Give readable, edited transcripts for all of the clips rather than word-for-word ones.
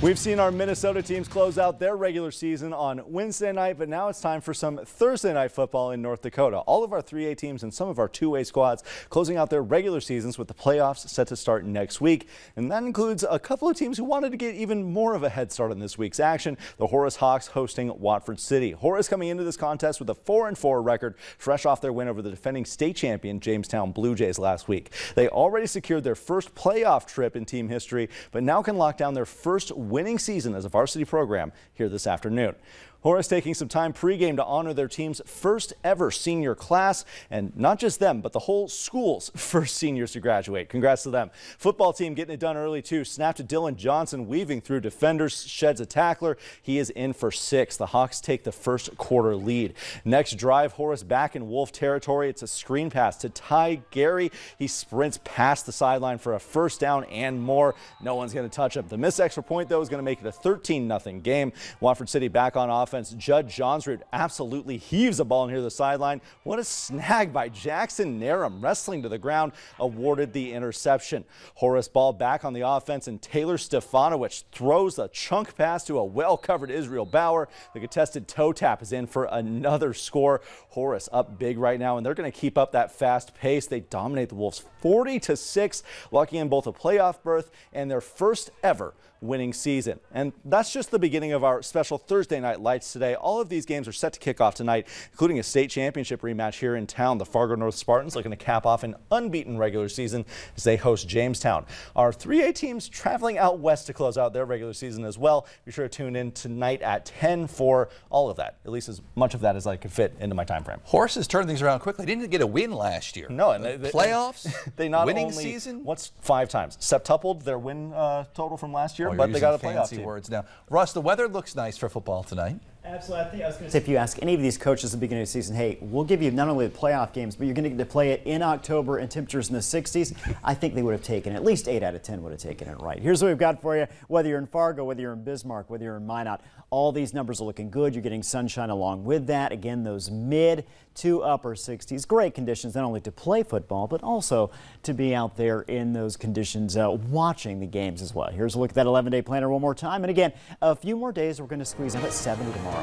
We've seen our Minnesota teams close out their regular season on Wednesday night, but now it's time for some Thursday night football in North Dakota. All of our 3A teams and some of our 2A squads closing out their regular seasons with the playoffs set to start next week. And that includes a couple of teams who wanted to get even more of a head start on this week's action. The Horace Hawks hosting Watford City. Horace coming into this contest with a 4-4 record, fresh off their win over the defending state champion Jamestown Blue Jays last week. They already secured their first playoff trip in team history, but now can lock down their first winning season as a varsity program here this afternoon. Horace taking some time pregame to honor their team's first ever senior class, and not just them, but the whole school's first seniors to graduate. Congrats to them. Football team getting it done early too. Snap to Dylan Johnson, weaving through defenders, sheds a tackler. He is in for 6. The Hawks take the first quarter lead. Next drive, Horace back in Wolf territory. It's a screen pass to Ty Gary. He sprints past the sideline for a first down and more. No one's going to touch him. The missed extra point, though, is going to make it a 13-0 game. Watford City back on offense. Judd Johnsrud absolutely heaves a ball near the sideline. What a snag by Jackson Narum, wrestling to the ground, awarded the interception. Horace ball back on the offense, and Taylor Stefanowicz throws a chunk pass to a well-covered Israel Bauer. The contested toe tap is in for another score. Horace up big right now, and they're going to keep up that fast pace. They dominate the Wolves 40-6, locking in both a playoff berth and their first ever winning season. And that's just the beginning of our special Thursday night lights today. All of these games are set to kick off tonight, including a state championship rematch here in town. The Fargo North Spartans looking to cap off an unbeaten regular season as they host Jamestown. Our 3A teams traveling out west to close out their regular season as well. Be sure to tune in tonight at 10 for all of that, at least as much of that as I could fit into my time frame. Horace has turned things around quickly. Didn't get a win last year. No, and playoffs, they not winning only, season. What's 5 times? Septupled their win total from last year, but they got a playoff team. Words now. Russ, the weather looks nice for football tonight. Absolutely. I think I was going to say, if you ask any of these coaches at the beginning of the season, hey, we'll give you not only the playoff games, but you're going to get to play it in October and temperatures in the 60s, I think they would have taken it. At least 8 out of 10 would have taken it right. Here's what we've got for you. Whether you're in Fargo, whether you're in Bismarck, whether you're in Minot, all these numbers are looking good. You're getting sunshine along with that. Again, those mid to upper 60s. Great conditions, not only to play football, but also to be out there in those conditions watching the games as well. Here's a look at that 11-day planner one more time. And again, a few more days we're going to squeeze out at 70 tomorrow.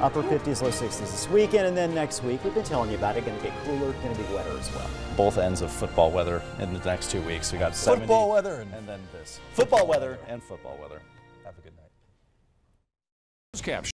Upper 50s, low 60s this weekend, and then next week, we've been telling you about it, going to get cooler, going to be wetter as well. Both ends of football weather in the next 2 weeks. We got 70 football weather and then this. Football weather and football weather. Have a good night.